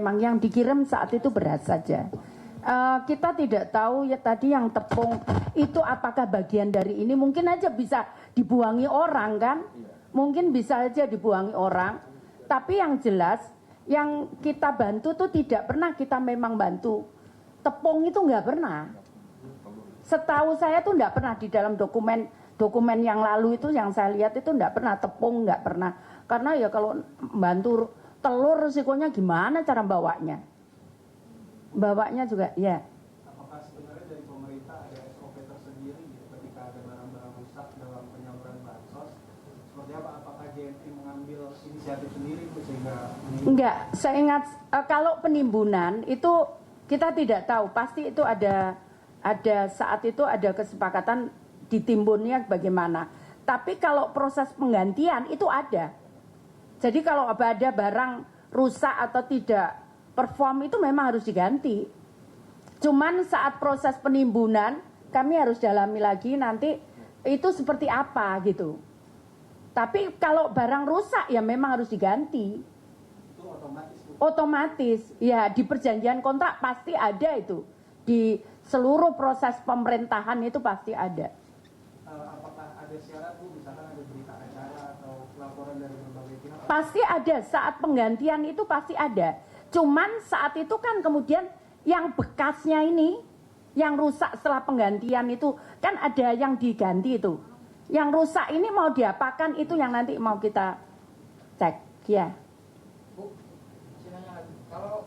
memang yang dikirim saat itu beras saja. Kita tidak tahu ya tadi yang tepung itu apakah bagian dari ini, mungkin aja bisa dibuangi orang kan, mungkin bisa aja dibuangi orang. Tapi yang jelas yang kita bantu tuh tidak pernah kita memang bantu tepung itu, nggak pernah. Setahu saya tuh nggak pernah di dalam dokumen yang lalu itu yang saya lihat itu nggak pernah tepung, nggak pernah. Karena ya kalau bantu telur risikonya gimana cara bawanya juga ya. Apakah sebenarnya dari pemerintah ada SOP tersendiri ketika ada barang-barang rusak dalam penyaluran bansos? Seperti apa? Apakah JNE mengambil inisiatif sendiri sehingga? Enggak, saya ingat kalau penimbunan itu kita tidak tahu, pasti itu ada saat itu ada kesepakatan ditimbunnya bagaimana. Tapi kalau proses penggantian itu ada. Jadi kalau ada barang rusak atau tidak perform itu memang harus diganti. Cuman saat proses penimbunan kami harus dalami lagi nanti itu seperti apa gitu. Tapi kalau barang rusak ya memang harus diganti. Itu otomatis. Otomatis ya di perjanjian kontrak pasti ada itu. Di seluruh proses pemerintahan itu pasti ada. Apakah ada syarat Bu, misalkan ada berita acara atau laporan dari berbagai pihak? Pasti ada, saat penggantian itu pasti ada. Cuman saat itu kan kemudian yang bekasnya ini, yang rusak setelah penggantian itu, kan ada yang diganti itu. Yang rusak ini mau diapakan itu yang nanti mau kita cek, ya. Bu, nanya lagi, kalau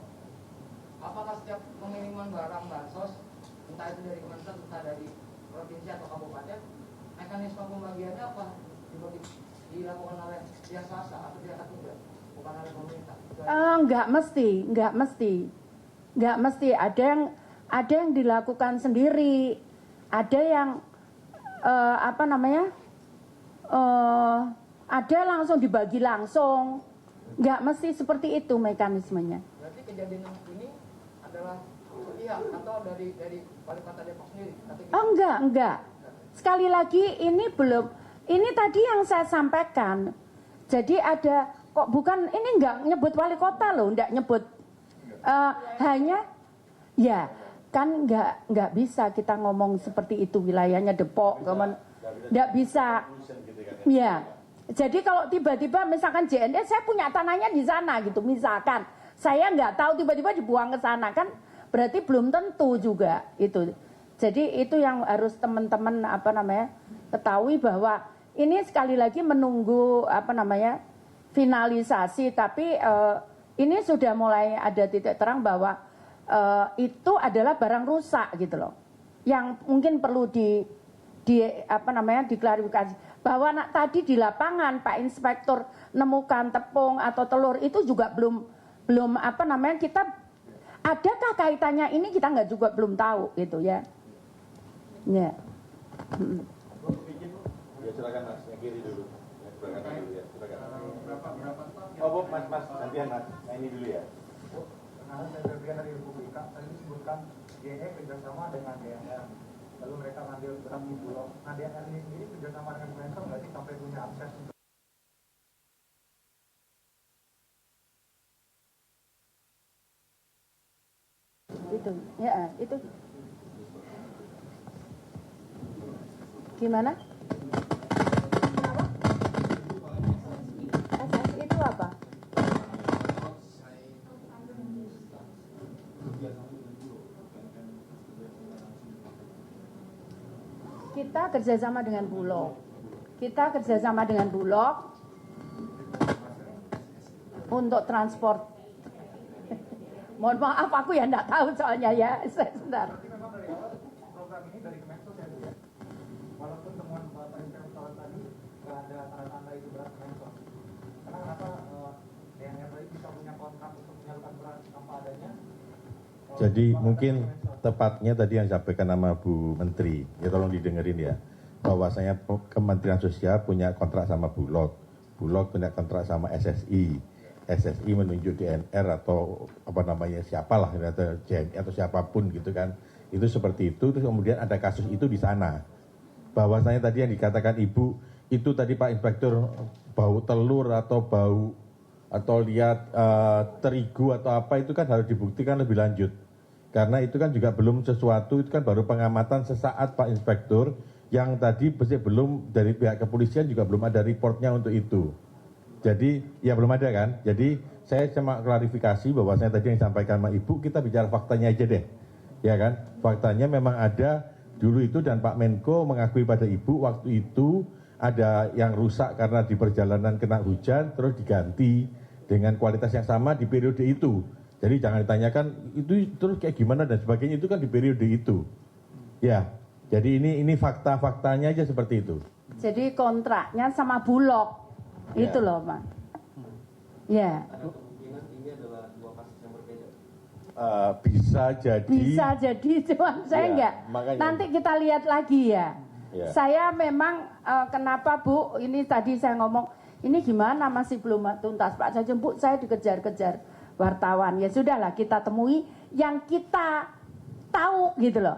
apakah setiap pengiriman barang bansos, entah itu dari Kementerian, entah dari provinsi atau kabupaten, mekanisme pembagiannya apa dilakukan oleh pihak swasta atau pihak ketiga, bukan oleh pemerintah? Enggak mesti. Ada yang dilakukan sendiri, ada yang ada langsung dibagi langsung. Enggak mesti seperti itu mekanismenya. Berarti kejadian ini adalah pihak atau dari Wali Kota Depok sendiri? Enggak. Sekali lagi ini belum. Ini tadi yang saya sampaikan. Jadi ada kok bukan ini enggak nyebut wali kota loh, enggak nyebut hanya ya kan enggak bisa kita ngomong seperti itu wilayahnya Depok, enggak bisa. Ya. Jadi kalau tiba-tiba misalkan JNE saya punya tanahnya di sana gitu, misalkan saya nggak tahu tiba-tiba dibuang ke sana kan berarti belum tentu juga itu. Jadi itu yang harus teman-teman ketahui bahwa ini sekali lagi menunggu finalisasi, tapi ini sudah mulai ada titik terang bahwa itu adalah barang rusak gitu loh, yang mungkin perlu diklarifikasi bahwa tadi di lapangan Pak Inspektur nemukan tepung atau telur itu juga belum kita adakah kaitannya ini kita nggak juga belum tahu gitu ya. Ya. Ya silakan Mas, yang kiri dulu. Silakan. Berapa Oh Bu, Mas, gantian Mas. Nah ini dulu ya. Karena saya bagian dari Republika, tadi disebutkan JNE kerjasama dengan DNR. Lalu mereka ngambil beras di Bulog. Nah DNR ini sendiri kerjasama dengan Kementerian nggak sih sampai punya akses untuk itu gimana? SS itu apa? Kita kerjasama dengan Bulog untuk transport. Mohon maaf aku ya enggak tahu soalnya ya. Sebentar. memang dari awal program ini dari Kemensos ya Bu ya? Walaupun temuan Pak Inspektor tadi nggak ada tanda-tanda itu beras Kemensos. Karena kenapa DNR tadi bisa punya kontrak untuk menyalurkan beras tanpa adanya? Jadi mungkin tepatnya tadi yang disampaikan nama Bu Menteri, ya tolong didengerin ya, bahwasanya Kementerian Sosial punya kontrak sama Bulog punya kontrak sama SSI menunjuk DNR atau siapalah, atau JNE atau siapapun gitu kan, itu seperti itu. Terus kemudian ada kasus itu di sana, bahwasanya tadi yang dikatakan Ibu itu tadi Pak Inspektur bau telur atau bau atau lihat terigu atau apa itu kan harus dibuktikan lebih lanjut. Karena itu kan juga belum sesuatu, itu kan baru pengamatan sesaat Pak Inspektur, yang tadi belum dari pihak kepolisian juga belum ada reportnya untuk itu. Jadi ya belum ada kan. Jadi saya cuma klarifikasi bahwa saya tadi yang disampaikan sama Ibu, kita bicara faktanya aja deh. Ya kan, faktanya memang ada dulu itu dan Pak Menko mengakui pada Ibu waktu itu ada yang rusak karena di perjalanan kena hujan terus diganti dengan kualitas yang sama di periode itu. Jadi jangan ditanyakan itu terus kayak gimana dan sebagainya, itu kan di periode itu. Ya, jadi ini fakta-faktanya aja seperti itu. Jadi kontraknya sama Bulog, Ya. itu loh Pak. Ya. Ada kemungkinan ini adalah dua kasus yang berbeda. Bisa jadi. Bisa jadi, cuman saya Ya, enggak. makanya. Nanti kita lihat lagi ya. Ya. Saya memang kenapa Bu, ini tadi saya ngomong, ini gimana masih belum tuntas Pak Jajem, Bu, saya dikejar-kejar wartawan. Ya sudahlah, kita temui yang kita tahu gitu loh.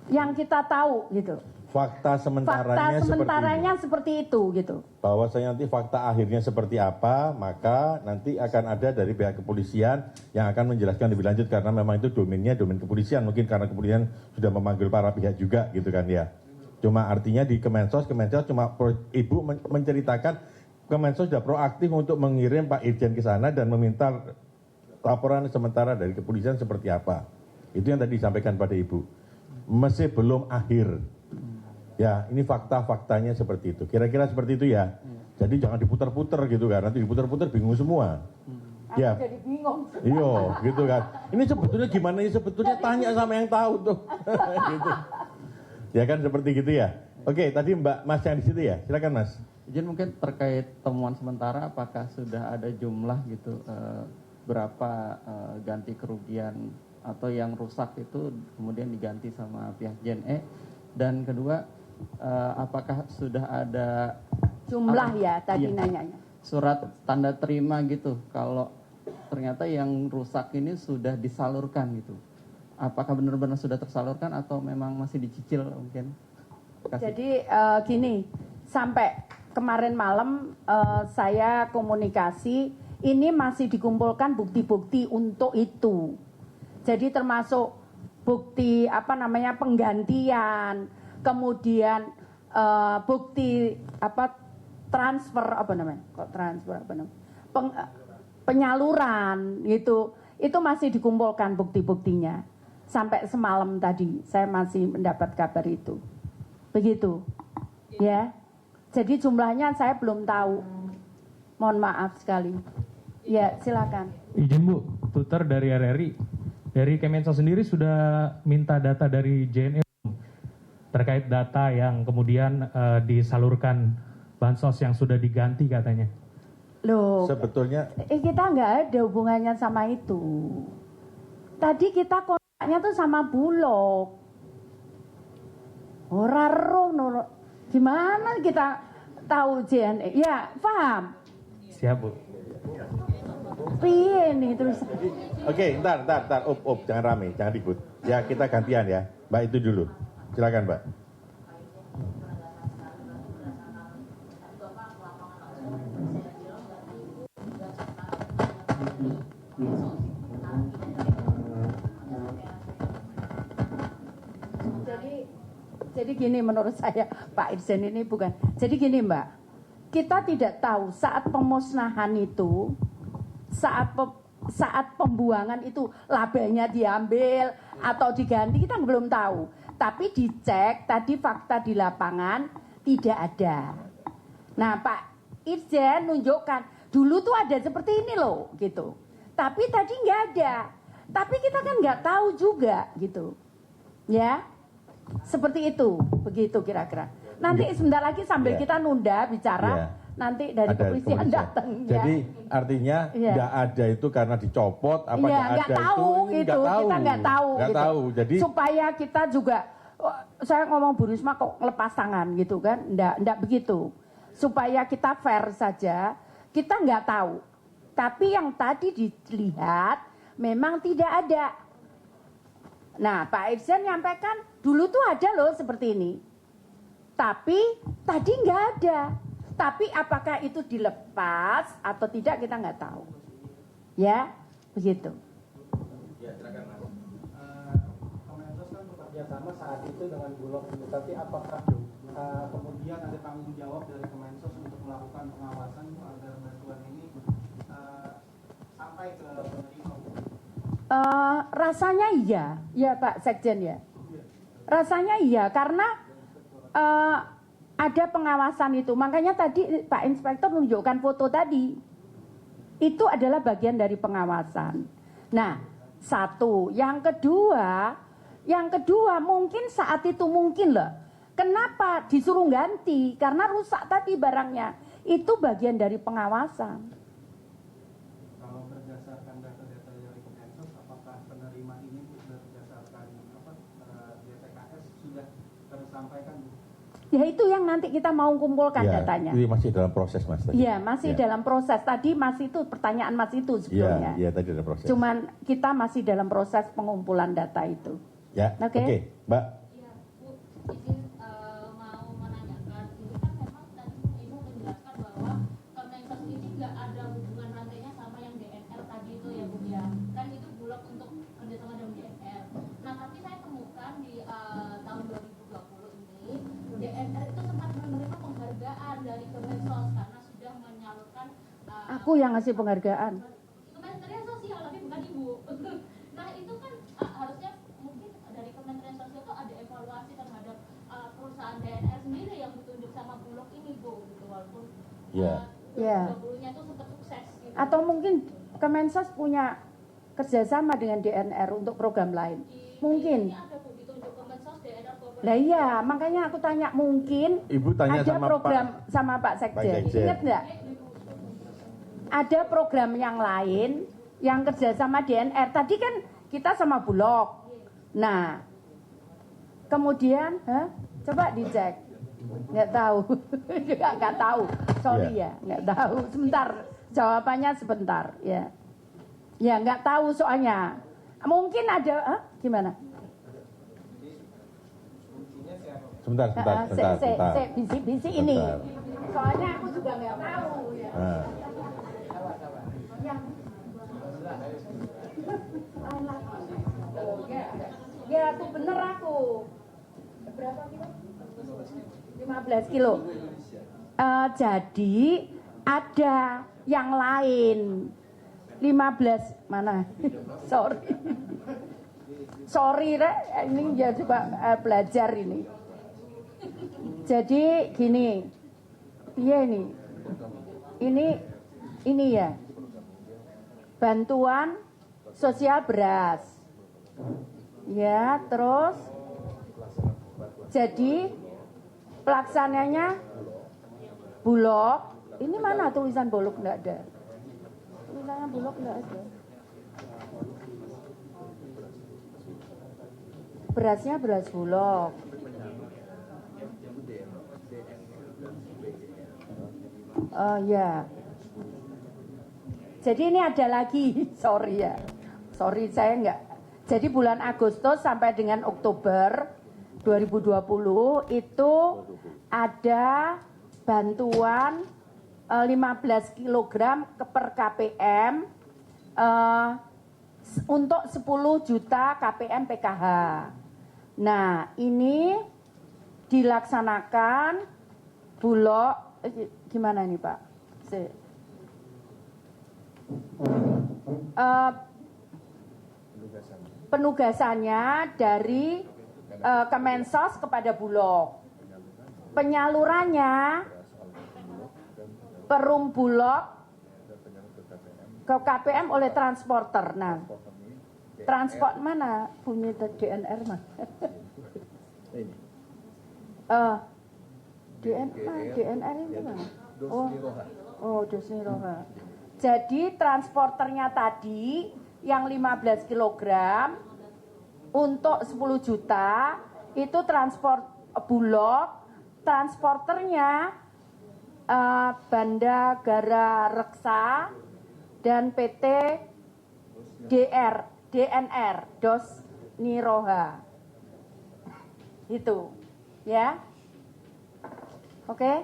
Yang kita tahu gitu. Fakta Sementaranya seperti itu gitu. Bahwasanya nanti fakta akhirnya seperti apa, maka nanti akan ada dari pihak kepolisian yang akan menjelaskan lebih lanjut karena memang itu domain kepolisian, mungkin karena kepolisian sudah memanggil para pihak juga gitu kan ya. Cuma artinya di Kemensos cuma Ibu menceritakan Kemensos sudah proaktif untuk mengirim Pak Irjen ke sana dan meminta laporan sementara dari kepolisian seperti apa. Itu yang tadi disampaikan pada Ibu. Masih belum akhir. Ya, ini fakta-faktanya seperti itu. Kira-kira seperti itu ya. Jadi jangan diputar-putar gitu kan. Nanti diputar-putar bingung semua. Ya. Aku jadi bingung. Iya, gitu kan. Ini sebetulnya gimana ya? Sebetulnya tanya sama yang tahu tuh. Gitu. Ya kan seperti gitu ya. Oke, tadi Mbak Mas yang di situ ya. Silakan Mas. Izin mungkin terkait temuan sementara, apakah sudah ada jumlah gitu berapa ganti kerugian atau yang rusak itu kemudian diganti sama pihak JNE? Dan kedua, apakah sudah ada Jumlah ya tadi iya, nanyanya. surat tanda terima gitu kalau ternyata yang rusak ini sudah disalurkan gitu? Apakah benar-benar sudah tersalurkan atau memang masih dicicil mungkin? Jadi gini, sampai kemarin malam saya komunikasi, ini masih dikumpulkan bukti-bukti untuk itu. Jadi termasuk bukti penggantian, kemudian bukti penyaluran gitu. Itu masih dikumpulkan bukti-buktinya. Sampai semalam tadi saya masih mendapat kabar itu. Begitu. Ya. Jadi jumlahnya saya belum tahu. Mohon maaf sekali. Ya, silakan. Izin Bu, Tutor dari RRI. Dari Kemensos sendiri sudah minta data dari JNE terkait data yang kemudian disalurkan bansos yang sudah diganti katanya. Loh, Sebetulnya kita nggak ada hubungannya sama itu. Tadi kita kontaknya tuh sama Bulog. Ora roh, gimana kita tahu JNE? Ya, paham. Siap Bu. Piye nih terus? oke, ntar, jangan rame, jangan ribut. Ya, kita gantian ya. Mbak itu dulu. Silakan, Mbak. Jadi gini menurut saya Pak Irjen ini bukan. Jadi gini Mbak, kita tidak tahu saat pemusnahan itu, saat pembuangan itu labanya diambil atau diganti, kita belum tahu. Tapi dicek tadi fakta di lapangan tidak ada. Nah Pak Irjen nunjukkan dulu tuh ada seperti ini loh gitu. Tapi tadi nggak ada. Tapi kita kan nggak tahu juga gitu. Ya. Seperti itu, begitu kira-kira. Nanti sebentar lagi sambil kita nunda bicara, nanti dari kepolisian datang. Jadi artinya nggak ada itu karena dicopot, apa nggak ada tahu itu, kita nggak tahu. Nggak gitu. tahu. Jadi supaya kita juga, saya ngomong Bu Risma kok lepas tangan gitu kan, nggak begitu. Supaya kita fair saja, kita nggak tahu. Tapi yang tadi dilihat memang tidak ada. Nah, Pak Irjen nyampaikan dulu tuh ada loh seperti ini. Tapi tadi nggak ada. Tapi apakah itu dilepas atau tidak kita nggak tahu. Ya, begitu. Ya, silakan Mas. Kemensos kan bekerja sama saat itu dengan Bulog, tapi apakah kemudian ada tanggung jawab dari Kemensos untuk melakukan pengawasan agar bantuan ini sampai ke penerima? Rasanya iya, ya Pak Sekjen ya. Rasanya iya karena ada pengawasan itu. Makanya tadi Pak Inspektur menunjukkan foto tadi. Itu adalah bagian dari pengawasan. Nah, satu. Yang kedua mungkin saat itu mungkin loh. Kenapa disuruh ganti? Karena rusak tadi barangnya. Itu bagian dari pengawasan. Kalau berdasarkan data-data dari Kemensos, apakah penerima ini berdasarkan DTKS sudah tersampaikan? Ya itu yang nanti kita mau kumpulkan Ya, datanya. ini masih dalam proses Mas tadi. Iya, masih dalam proses. Tadi masih itu pertanyaan Mas itu sebelumnya. Iya, tadi dalam proses. Cuman kita masih dalam proses pengumpulan data itu. Ya, Oke. oke, Mbak. Iya, Bu, izin mau menanyakan, ini kan memang tadi Ibu menjelaskan bahwa Kemensos ini nggak ada hubungan rantainya sama yang DNR tadi itu ya Bu ya, kan itu Bulog untuk kerjasama dengan DNR. Nah tapi saya temukan di tahun 2020 ini DNR itu sempat menerima penghargaan dari Kemensos karena sudah menyalurkan. Aku yang ngasih penghargaan. Kementerian Sosial tapi bukan Ibu. Nah itu kan harusnya mungkin dari Kementerian Sosial itu ada evaluasi terhadap perusahaan DNR sendiri yang ditunjuk sama Bulog ini Bu, gitu walaupun Ya. 2020-nya itu sempat sukses. Gitu. Atau mungkin Kemensos punya kerjasama dengan DNR untuk program lain. Mungkin. Ini ada Bu ditunjuk Kemensos DNR Corporate. Lah iya, makanya aku tanya mungkin Ibu tanya ada sama program Pak. sama Pak Sekjen. Sekjen. Ingat nggak? Ada program yang lain yang kerjasama DNR. Tadi kan kita sama Bulog. Nah, kemudian, coba dicek. Nggak tahu, nggak tahu. Sorry ya, nggak tahu. Sebentar, jawabannya sebentar. Ya, nggak tahu soalnya. Mungkin ada, gimana? Sebentar. Bisi ini. Bentar. Soalnya aku juga nggak tahu. Ya. Nah, Ya, aku bener aku. Berapa kilo? 15 kilo. Jadi ada yang lain. 15 mana? Sorry, Rek. Ini ya juga belajar ini. Jadi gini. Iya ini ya. Bantuan sosial beras. Ya, terus jadi pelaksananya Bulog. Ini mana tulisan Bulog? Enggak ada. Tulisannya Bulog enggak ada. Berasnya beras Bulog. Oh ya. Jadi ini ada lagi, sorry saya enggak. Jadi bulan Agustus sampai dengan Oktober 2020 itu ada bantuan 15 kg per KPM untuk 10 juta KPM PKH. Nah ini dilaksanakan Bulog, gimana nih Pak? Penugasannya dari Kemensos kepada Bulog. Penyalurannya Perum Bulog ke KPM oleh transporter. Nah, transport mana bunyi DNR mah? DNR itu mana? Oh, Dosniroha. Jadi transporternya tadi yang 15 kg untuk 10 juta itu transport Bulog, transporternya Bandagara Reksa dan PT DNR Dosniroha. Itu ya. Oke.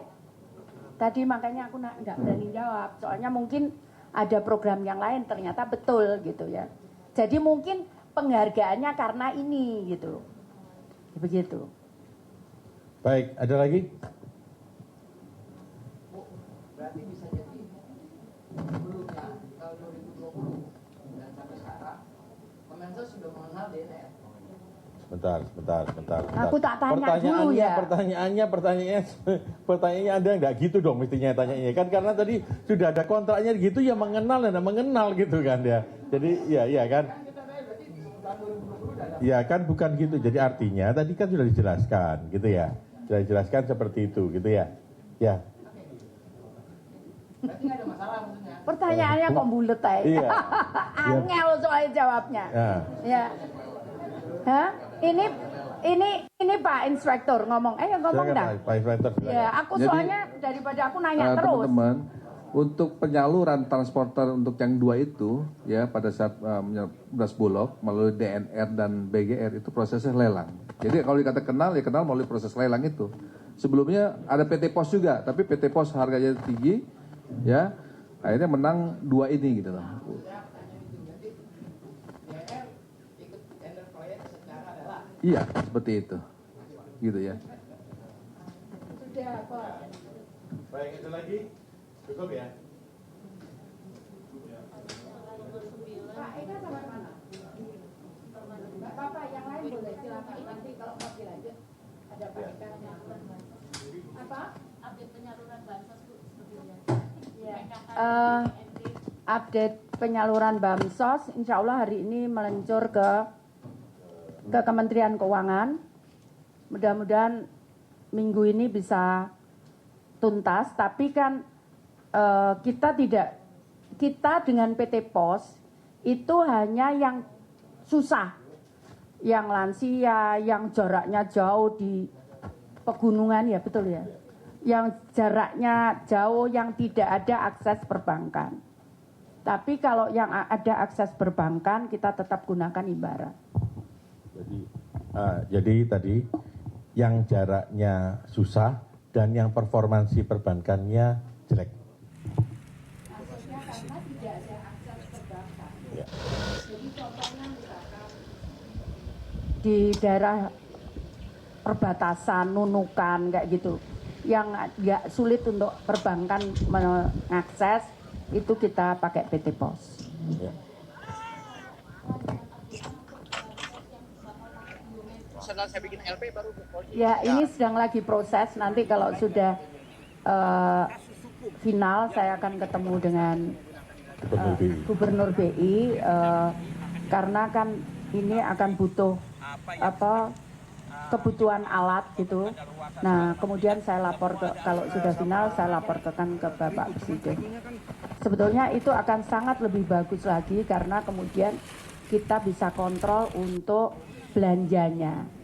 Tadi makanya aku nggak berani jawab, soalnya mungkin ada program yang lain ternyata betul gitu ya. Jadi mungkin penghargaannya karena ini gitu. Begitu. Baik, ada lagi? Berarti bisa jadi sebelumnya di tahun 2020 dan sampai sekarang Kemensos sudah mengenal DNR. Sebentar. Aku tak tanya dulu ya. Pertanyaannya Anda nggak gitu dong mestinya tanyanya kan, karena tadi sudah ada kontraknya gitu ya, mengenal dan mengenal gitu kan ya. Jadi ya kan. Ya kan bukan gitu. Jadi artinya tadi kan sudah dijelaskan gitu ya. Sudah dijelaskan seperti itu gitu ya. Ya. Berarti nggak ada masalah maksudnya. Pertanyaannya kok bulet aja. Iya. Angel soal jawabnya. Ya. Hah? Ini Pak Inspektur ngomong. Ngomong dah. Pak Inspektur. Ya, aku soalnya daripada aku nanya terus. Teman-teman, untuk penyaluran transporter untuk yang 2 itu ya pada saat beras Bulog melalui DNR dan BGR itu prosesnya lelang. Jadi kalau dikata kenal ya kenal melalui proses lelang itu. Sebelumnya ada PT Pos juga, tapi PT Pos harganya tinggi ya. Akhirnya menang 2 ini gitu loh. Iya, seperti itu. Gitu ya. Sudah, Pak. Baik, itu lagi. Cukup ya. Pak Eka sampai mana? Enggak apa-apa, yang lain boleh silakan. Nanti kalau Pak lanjut ada Pak Eka. Apa? Update penyaluran bansos Bu sebetulnya. Ya. Update penyaluran bansos, insya Allah hari ini meluncur ke Kementerian Keuangan. Mudah-mudahan minggu ini bisa tuntas, tapi kan kita dengan PT Pos itu hanya yang susah, yang lansia, yang jaraknya jauh di pegunungan ya betul ya, yang jaraknya jauh, yang tidak ada akses perbankan. Tapi kalau yang ada akses perbankan kita tetap gunakan ibarat. Jadi tadi yang jaraknya susah dan yang performansi perbankannya jelek. Maksudnya karena tidak ada akses perbankan. Ya. Jadi contohnya misalkan di daerah perbatasan, Nunukan kayak gitu, yang nggak sulit untuk perbankan mengakses, itu kita pakai PT Pos. Ya. Saya bikin LP baru Ya, ini sedang lagi proses. Nanti kalau sudah final, saya akan ketemu dengan Gubernur BI, karena kan ini akan butuh kebutuhan alat gitu. Nah, kemudian saya lapor kalau sudah final, saya laporkan ke Bapak Presiden. Sebetulnya itu akan sangat lebih bagus lagi karena kemudian kita bisa kontrol untuk belanjanya.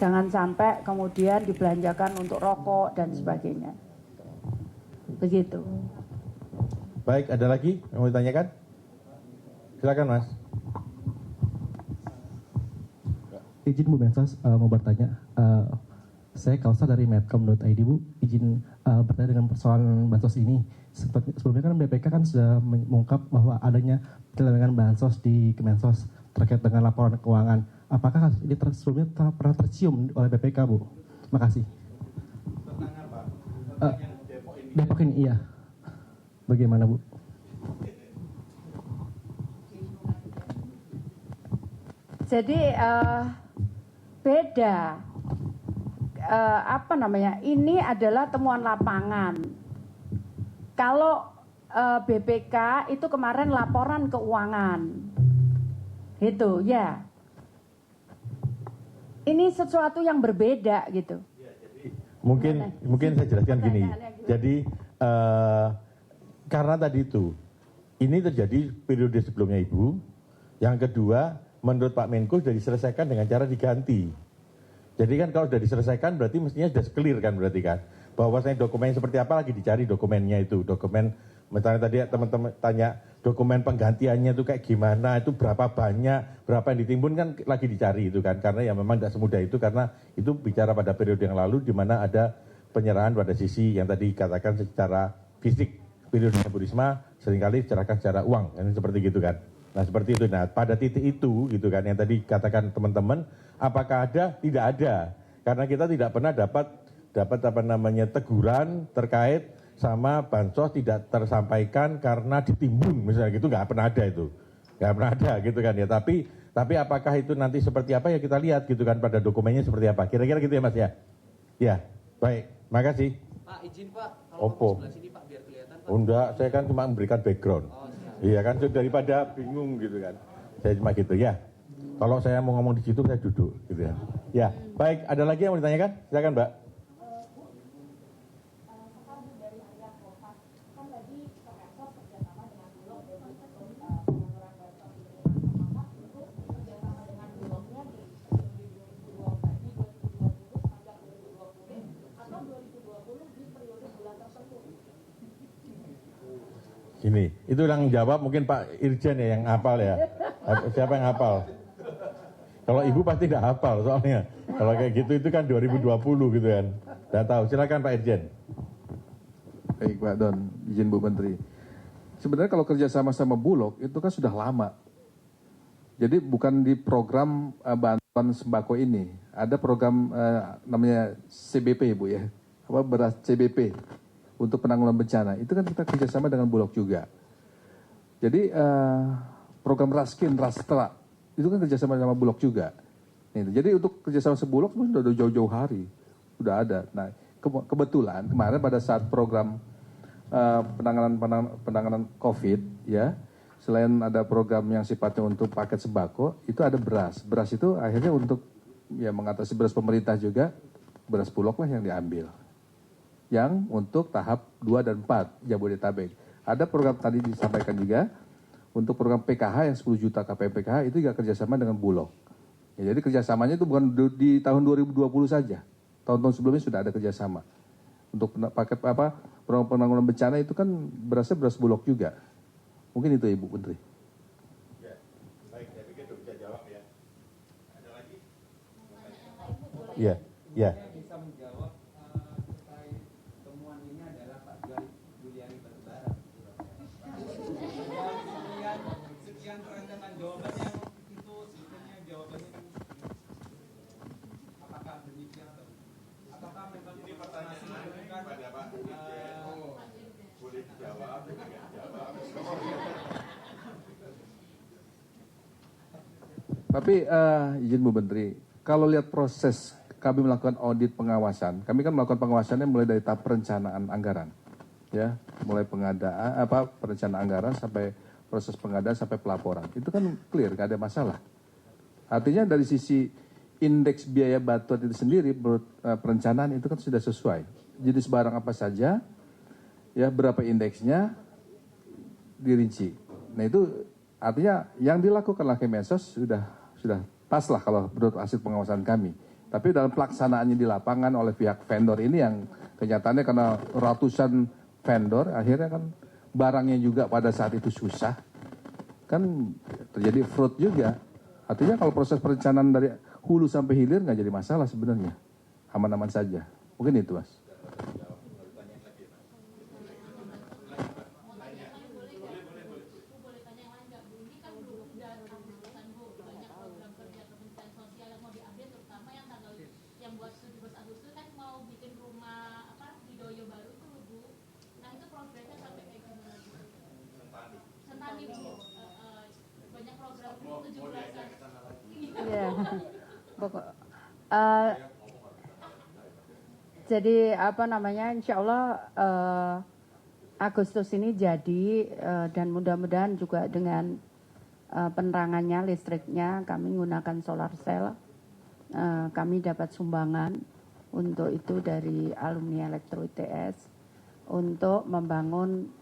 Jangan sampai kemudian dibelanjakan untuk rokok dan sebagainya. Begitu. Baik, ada lagi yang mau ditanyakan? Silakan Mas. Izin Bu Mensos mau bertanya. Saya Kausa dari medcom.id Bu. Izin bertanya dengan persoalan bansos ini. Sebelumnya kan BPK kan sudah mengungkap bahwa adanya penyelewengan bansos di Kemensos terkait dengan laporan keuangan. Apakah ini sebelumnya pernah tercium oleh BPK Bu? Makasih. Tentang apa? Depok ini iya. Bagaimana Bu? Jadi beda. Ini adalah temuan lapangan. Kalau BPK itu kemarin laporan keuangan. Itu ya. Ini sesuatu yang berbeda gitu. Mungkin saya jelaskan gini. Jadi karena tadi itu ini terjadi periode sebelumnya Ibu. Yang kedua, menurut Pak Menko sudah diselesaikan dengan cara diganti. Jadi kan kalau sudah diselesaikan berarti mestinya sudah clear kan berarti kan. Bahwasanya dokumen seperti apa lagi dicari dokumennya itu. Dokumen, misalnya tadi teman-teman tanya dokumen penggantiannya itu kayak gimana, itu berapa banyak, berapa yang ditimbun kan lagi dicari itu kan. Karena ya memang tidak semudah itu karena itu bicara pada periode yang lalu di mana ada penyerahan pada sisi yang tadi katakan secara fisik, periodenya Bu Risma seringkali diserahkan secara uang, kan seperti gitu kan. Nah seperti itu. Nah pada titik itu gitu kan yang tadi katakan teman-teman, apakah ada? Tidak ada, karena kita tidak pernah dapat apa namanya teguran terkait sama bansos tidak tersampaikan karena ditimbun misalnya gitu, nggak pernah ada itu, nggak pernah ada gitu kan ya. Tapi apakah itu nanti seperti apa ya kita lihat gitu kan pada dokumennya seperti apa. Kira-kira gitu ya Mas ya. Ya baik, makasih. Pak izin Pak, kalau Opo. sebelah sini Pak biar kelihatan Pak. Oh, enggak, saya kan cuma memberikan background. Iya kan daripada bingung gitu kan. Saya cuma gitu ya. Kalau saya mau ngomong di situ saya duduk gitu ya. Ya baik, ada lagi yang mau ditanyakan? Silakan Mbak. Gini, itu yang jawab mungkin Pak Irjen ya yang hafal ya. Siapa yang hafal? Kalau Ibu pasti tidak hafal soalnya. Kalau kayak gitu itu kan 2020 gitu kan. Tidak tahu. Silakan Pak Irjen. Baik Pak Don, izin Bu Menteri. Sebenarnya kalau kerja sama Bulog itu kan sudah lama. Jadi bukan di program bantuan sembako ini. Ada program namanya CBP Bu ya. Apa beras CBP. Untuk penanggulangan bencana, itu kan kita kerjasama dengan Bulog juga. Jadi program Raskin, Rastra, itu kan kerjasama sama Bulog juga. Jadi untuk kerjasama sebulog sudah jauh-jauh hari, sudah ada. Nah kebetulan kemarin pada saat program penanganan COVID, ya, selain ada program yang sifatnya untuk paket sembako, itu ada beras. Beras itu akhirnya untuk ya mengatasi beras pemerintah juga, beras Bulog lah yang diambil. Yang untuk tahap 2 dan 4 Jabodetabek. Ada program tadi disampaikan juga untuk program PKH yang 10 juta KPM PKH itu juga kerjasama dengan Bulog. Ya, jadi kerjasamanya itu bukan di tahun 2020 saja. Tahun-tahun sebelumnya sudah ada kerjasama. Untuk paket program penanggulangan bencana itu kan berasnya beras Bulog juga. Mungkin itu Ibu Menteri. Ya, baik, saya pikir bisa jawab ya. Ada lagi? Iya, ya. Bisa menjawab terkait temuan ini adalah Pak Juliari Batubara. Sekian perancangan jawabannya itu sebetulnya jawabannya apakah demikian atau apakah memang ini pertanyaan pada Pak boleh dijawab dengan jawab. Tapi izin Bu Menteri, kalau lihat proses kami melakukan audit pengawasan, kami kan melakukan pengawasannya mulai dari tahap perencanaan anggaran, ya, mulai pengadaan perencanaan anggaran sampai proses pengadaan sampai pelaporan, itu kan clear, nggak ada masalah. Artinya dari sisi indeks biaya bantuan itu sendiri, perencanaan itu kan sudah sesuai. Jenis barang apa saja, ya berapa indeksnya dirinci. Nah itu artinya yang dilakukan oleh Kemensos sudah pas lah kalau menurut hasil pengawasan kami. Tapi dalam pelaksanaannya di lapangan oleh pihak vendor ini yang kenyataannya karena ratusan vendor, akhirnya kan barangnya juga pada saat itu susah, kan terjadi fraud juga. Artinya kalau proses perencanaan dari hulu sampai hilir nggak jadi masalah sebenarnya, aman-aman saja. Mungkin itu Mas. Jadi apa namanya, insya Allah Agustus ini jadi dan mudah-mudahan juga dengan penerangannya, listriknya kami menggunakan solar cell, kami dapat sumbangan untuk itu dari alumni Elektro ITS untuk membangun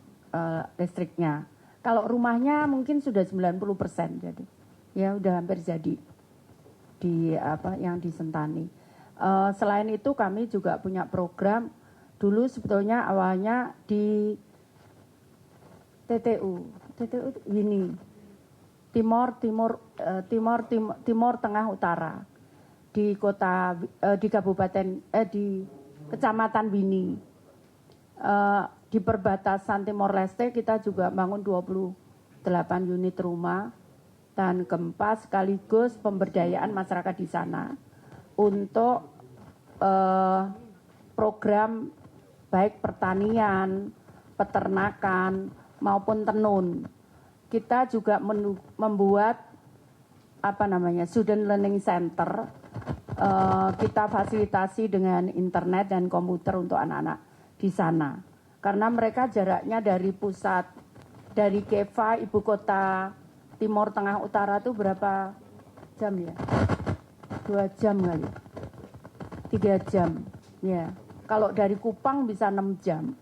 listriknya. Kalau rumahnya mungkin sudah 90%, jadi ya udah hampir jadi di apa yang di Sentani. Selain itu kami juga punya program dulu sebetulnya awalnya di TTU ini Timur Tengah Utara di kota di kabupaten di Kecamatan Bini. Di perbatasan Timor Leste kita juga bangun 28 unit rumah dan gempa sekaligus pemberdayaan masyarakat di sana untuk program baik pertanian, peternakan maupun tenun. Kita juga membuat student learning center. Kita fasilitasi dengan internet dan komputer untuk anak-anak di sana. Karena mereka jaraknya dari pusat, dari Keva, ibu kota Timur Tengah Utara itu berapa jam ya? 2 jam kali, 3 jam. Ya, kalau dari Kupang bisa 6 jam.